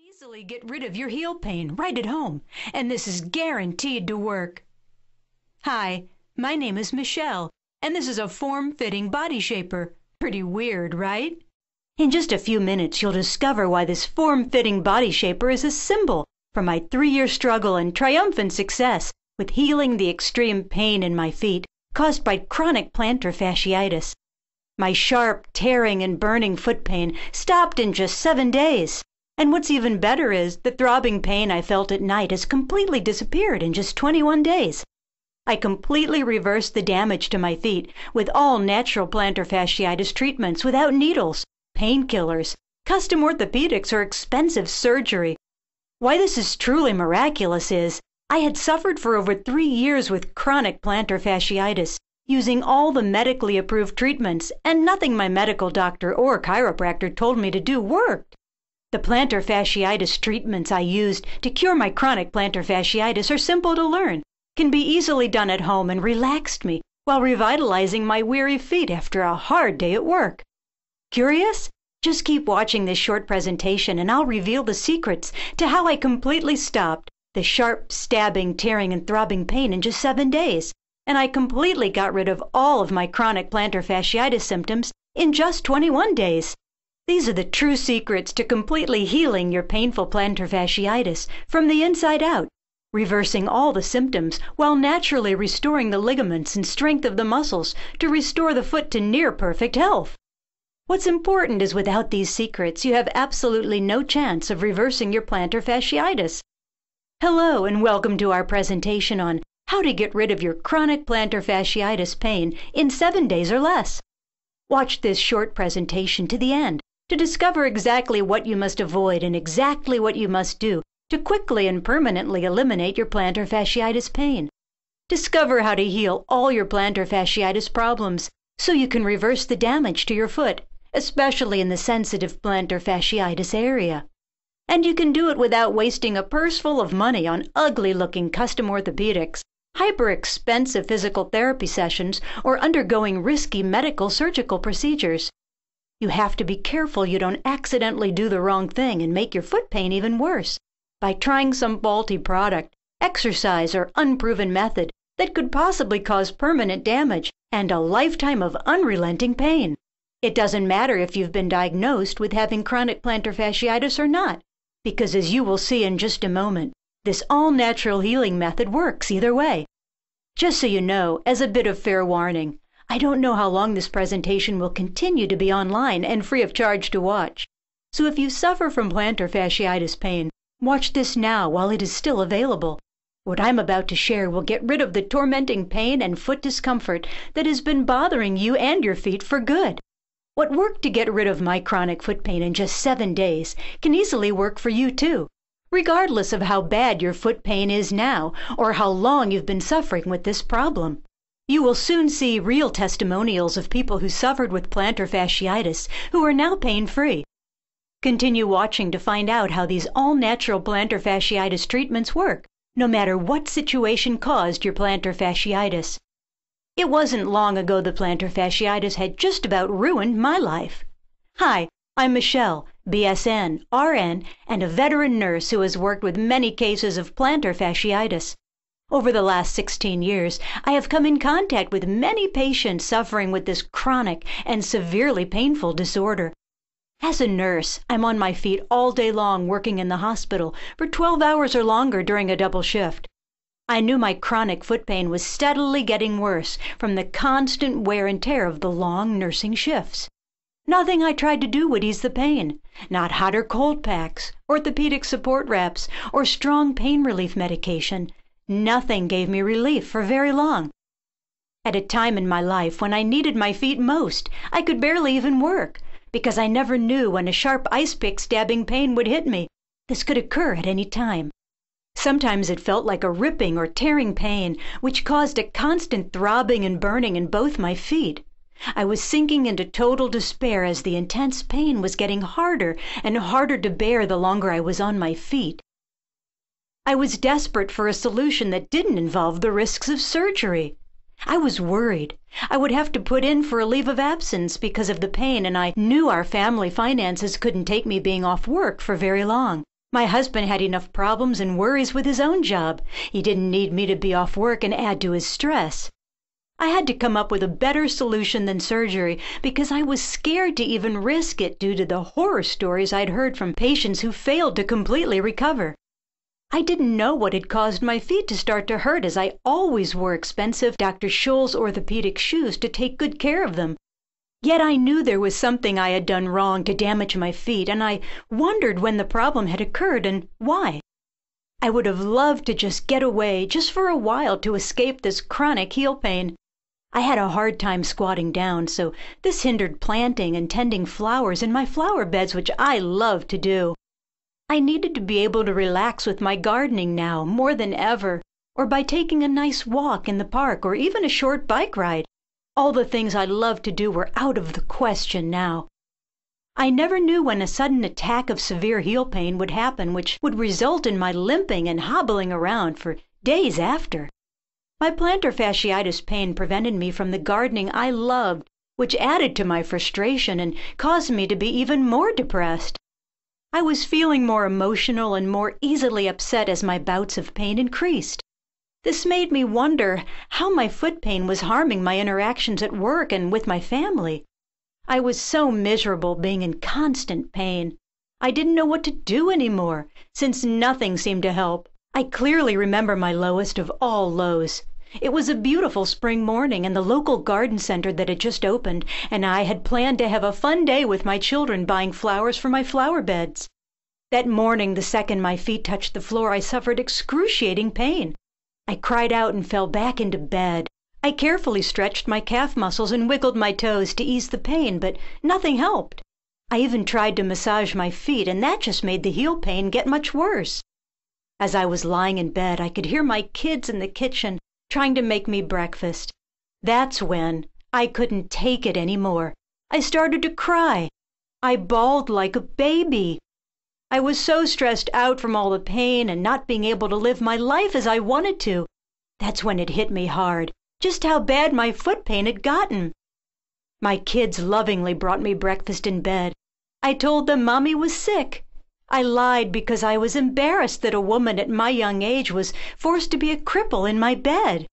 Easily get rid of your heel pain right at home, and this is guaranteed to work. Hi, my name is Michelle, and this is a form-fitting body shaper. Pretty weird, right? In just a few minutes, you'll discover why this form-fitting body shaper is a symbol for my 3-year struggle and triumphant success with healing the extreme pain in my feet caused by chronic plantar fasciitis. My sharp, tearing, and burning foot pain stopped in just 7 days. And what's even better is the throbbing pain I felt at night has completely disappeared in just 21 days. I completely reversed the damage to my feet with all natural plantar fasciitis treatments without needles, painkillers, custom orthopedics, or expensive surgery. Why this is truly miraculous is I had suffered for over 3 years with chronic plantar fasciitis, using all the medically approved treatments, and nothing my medical doctor or chiropractor told me to do worked. The plantar fasciitis treatments I used to cure my chronic plantar fasciitis are simple to learn, can be easily done at home, and relaxed me while revitalizing my weary feet after a hard day at work. Curious? Just keep watching this short presentation and I'll reveal the secrets to how I completely stopped the sharp, stabbing, tearing, and throbbing pain in just 7 days, and I completely got rid of all of my chronic plantar fasciitis symptoms in just 21 days. These are the true secrets to completely healing your painful plantar fasciitis from the inside out, reversing all the symptoms while naturally restoring the ligaments and strength of the muscles to restore the foot to near perfect health. What's important is without these secrets, you have absolutely no chance of reversing your plantar fasciitis. Hello, and welcome to our presentation on how to get rid of your chronic plantar fasciitis pain in 7 days or less. Watch this short presentation to the end to discover exactly what you must avoid and exactly what you must do to quickly and permanently eliminate your plantar fasciitis pain. Discover how to heal all your plantar fasciitis problems so you can reverse the damage to your foot, especially in the sensitive plantar fasciitis area. And you can do it without wasting a purse full of money on ugly-looking custom orthopedics, hyper-expensive physical therapy sessions, or undergoing risky medical surgical procedures. You have to be careful you don't accidentally do the wrong thing and make your foot pain even worse by trying some faulty product, exercise, or unproven method that could possibly cause permanent damage and a lifetime of unrelenting pain. It doesn't matter if you've been diagnosed with having chronic plantar fasciitis or not, because as you will see in just a moment, this all-natural healing method works either way. Just so you know, as a bit of fair warning, I don't know how long this presentation will continue to be online and free of charge to watch. So if you suffer from plantar fasciitis pain, watch this now while it is still available. What I'm about to share will get rid of the tormenting pain and foot discomfort that has been bothering you and your feet for good. What worked to get rid of my chronic foot pain in just 7 days can easily work for you too, regardless of how bad your foot pain is now or how long you've been suffering with this problem. You will soon see real testimonials of people who suffered with plantar fasciitis who are now pain-free. Continue watching to find out how these all-natural plantar fasciitis treatments work, no matter what situation caused your plantar fasciitis. It wasn't long ago the plantar fasciitis had just about ruined my life. Hi, I'm Michelle, BSN, RN, and a veteran nurse who has worked with many cases of plantar fasciitis. Over the last 16 years, I have come in contact with many patients suffering with this chronic and severely painful disorder. As a nurse, I'm on my feet all day long working in the hospital for 12 hours or longer during a double shift. I knew my chronic foot pain was steadily getting worse from the constant wear and tear of the long nursing shifts. Nothing I tried to do would ease the pain, not hot or cold packs, orthopedic support wraps, or strong pain relief medication. Nothing gave me relief for very long. At a time in my life when I needed my feet most, I could barely even work, because I never knew when a sharp ice pick stabbing pain would hit me. This could occur at any time. Sometimes it felt like a ripping or tearing pain, which caused a constant throbbing and burning in both my feet. I was sinking into total despair as the intense pain was getting harder and harder to bear the longer I was on my feet. I was desperate for a solution that didn't involve the risks of surgery. I was worried I would have to put in for a leave of absence because of the pain, and I knew our family finances couldn't take me being off work for very long. My husband had enough problems and worries with his own job. He didn't need me to be off work and add to his stress. I had to come up with a better solution than surgery because I was scared to even risk it due to the horror stories I'd heard from patients who failed to completely recover. I didn't know what had caused my feet to start to hurt, as I always wore expensive Dr. Scholl's orthopedic shoes to take good care of them. Yet I knew there was something I had done wrong to damage my feet, and I wondered when the problem had occurred and why. I would have loved to just get away, just for a while, to escape this chronic heel pain. I had a hard time squatting down, so this hindered planting and tending flowers in my flower beds, which I love to do. I needed to be able to relax with my gardening now more than ever, or by taking a nice walk in the park or even a short bike ride. All the things I loved to do were out of the question now. I never knew when a sudden attack of severe heel pain would happen, which would result in my limping and hobbling around for days after. My plantar fasciitis pain prevented me from the gardening I loved, which added to my frustration and caused me to be even more depressed. I was feeling more emotional and more easily upset as my bouts of pain increased. This made me wonder how my foot pain was harming my interactions at work and with my family. I was so miserable being in constant pain. I didn't know what to do anymore, since nothing seemed to help. I clearly remember my lowest of all lows. It was a beautiful spring morning in the local garden center that had just opened, and I had planned to have a fun day with my children buying flowers for my flower beds. That morning, the second my feet touched the floor, I suffered excruciating pain. I cried out and fell back into bed. I carefully stretched my calf muscles and wiggled my toes to ease the pain, but nothing helped. I even tried to massage my feet, and that just made the heel pain get much worse. As I was lying in bed, I could hear my kids in the kitchen trying to make me breakfast. That's when I couldn't take it anymore. I started to cry. I bawled like a baby. I was so stressed out from all the pain and not being able to live my life as I wanted to. That's when it hit me hard, just how bad my foot pain had gotten. My kids lovingly brought me breakfast in bed. I told them Mommy was sick. I lied because I was embarrassed that a woman at my young age was forced to be a cripple in my bed.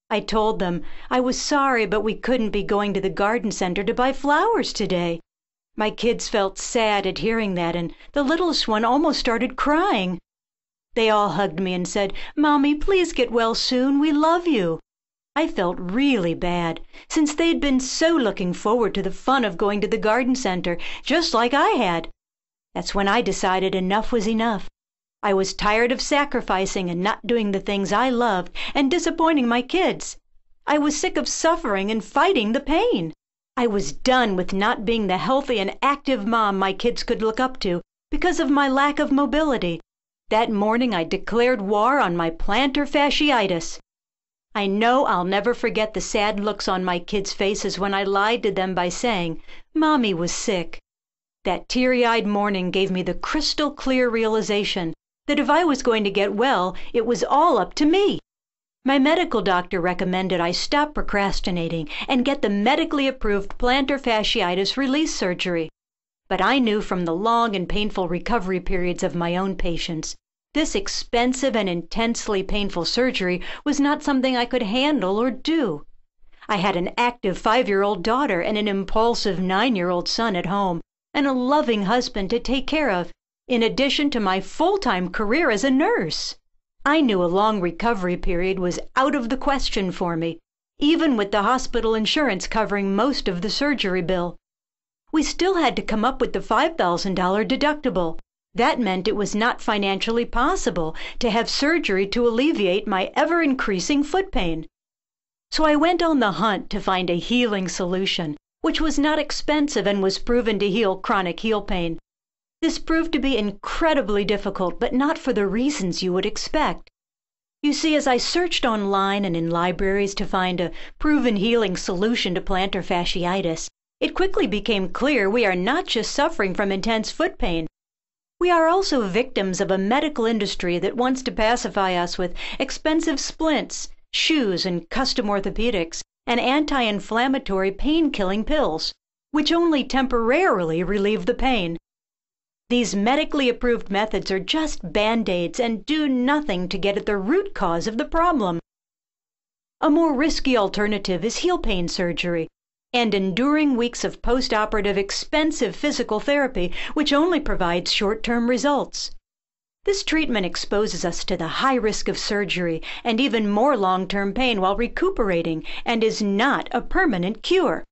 I told them I was sorry, but we couldn't be going to the garden center to buy flowers today. My kids felt sad at hearing that, and the littlest one almost started crying. They all hugged me and said, "Mommy, please get well soon. We love you." I felt really bad, since they'd been so looking forward to the fun of going to the garden center, just like I had. That's when I decided enough was enough. I was tired of sacrificing and not doing the things I loved and disappointing my kids. I was sick of suffering and fighting the pain. I was done with not being the healthy and active mom my kids could look up to because of my lack of mobility. That morning I declared war on my plantar fasciitis. I know I'll never forget the sad looks on my kids' faces when I lied to them by saying Mommy was sick. That teary-eyed morning gave me the crystal clear realization that if I was going to get well, it was all up to me. My medical doctor recommended I stop procrastinating and get the medically approved plantar fasciitis release surgery. But I knew from the long and painful recovery periods of my own patients, this expensive and intensely painful surgery was not something I could handle or do. I had an active 5-year-old daughter and an impulsive 9-year-old son at home, and a loving husband to take care of, in addition to my full-time career as a nurse. I knew a long recovery period was out of the question for me, even with the hospital insurance covering most of the surgery bill. We still had to come up with the $5,000 deductible. That meant it was not financially possible to have surgery to alleviate my ever-increasing foot pain. So I went on the hunt to find a healing solution, which was not expensive and was proven to heal chronic heel pain. This proved to be incredibly difficult, but not for the reasons you would expect. You see, as I searched online and in libraries to find a proven healing solution to plantar fasciitis, it quickly became clear we are not just suffering from intense foot pain. We are also victims of a medical industry that wants to pacify us with expensive splints, shoes, and custom orthopedics, and anti-inflammatory pain-killing pills, which only temporarily relieve the pain. These medically approved methods are just band-aids and do nothing to get at the root cause of the problem. A more risky alternative is heel pain surgery and enduring weeks of post-operative expensive physical therapy, which only provides short-term results. This treatment exposes us to the high risk of surgery and even more long-term pain while recuperating and is not a permanent cure.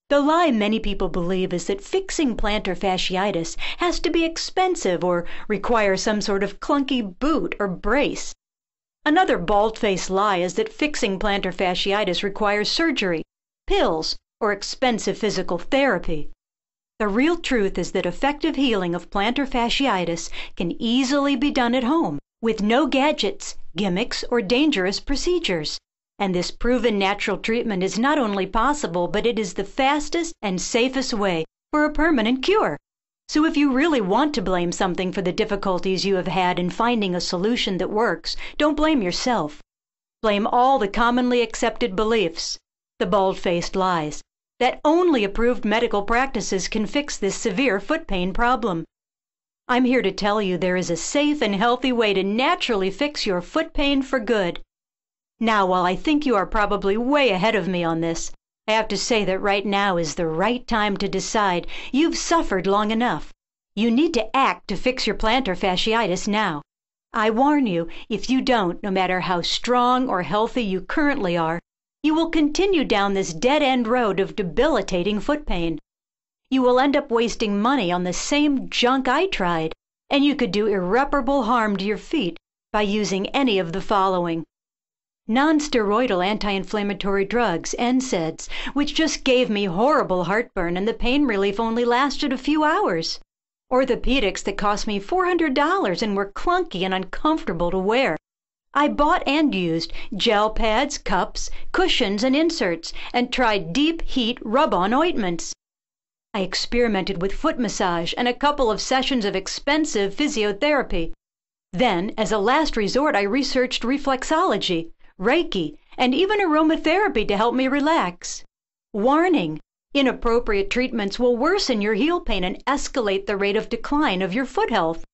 The lie many people believe is that fixing plantar fasciitis has to be expensive or require some sort of clunky boot or brace. Another bald-faced lie is that fixing plantar fasciitis requires surgery, pills, or expensive physical therapy. The real truth is that effective healing of plantar fasciitis can easily be done at home with no gadgets, gimmicks, or dangerous procedures. And this proven natural treatment is not only possible, but it is the fastest and safest way for a permanent cure. So if you really want to blame something for the difficulties you have had in finding a solution that works, don't blame yourself. Blame all the commonly accepted beliefs, the bald-faced lies, that only approved medical practices can fix this severe foot pain problem. I'm here to tell you there is a safe and healthy way to naturally fix your foot pain for good. Now, while I think you are probably way ahead of me on this, I have to say that right now is the right time to decide you've suffered long enough. You need to act to fix your plantar fasciitis now. I warn you, if you don't, no matter how strong or healthy you currently are, you will continue down this dead-end road of debilitating foot pain. You will end up wasting money on the same junk I tried, and you could do irreparable harm to your feet by using any of the following. Non-steroidal anti-inflammatory drugs, NSAIDs, which just gave me horrible heartburn and the pain relief only lasted a few hours. Orthopedics that cost me $400 and were clunky and uncomfortable to wear. I bought and used gel pads, cups, cushions, and inserts, and tried deep heat rub-on ointments. I experimented with foot massage and a couple of sessions of expensive physiotherapy. Then, as a last resort, I researched reflexology, Reiki, and even aromatherapy to help me relax. Warning: inappropriate treatments will worsen your heel pain and escalate the rate of decline of your foot health.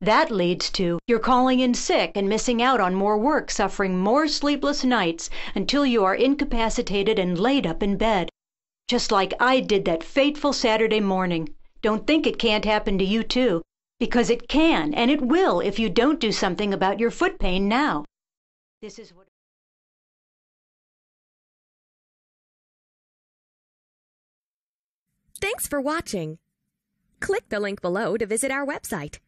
That leads to you're calling in sick and missing out on more work, suffering more sleepless nights until you are incapacitated and laid up in bed. Just like I did that fateful Saturday morning. Don't think it can't happen to you too, because it can and it will if you don't do something about your foot pain now. This is what Thanks for watching. Click the link below to visit our website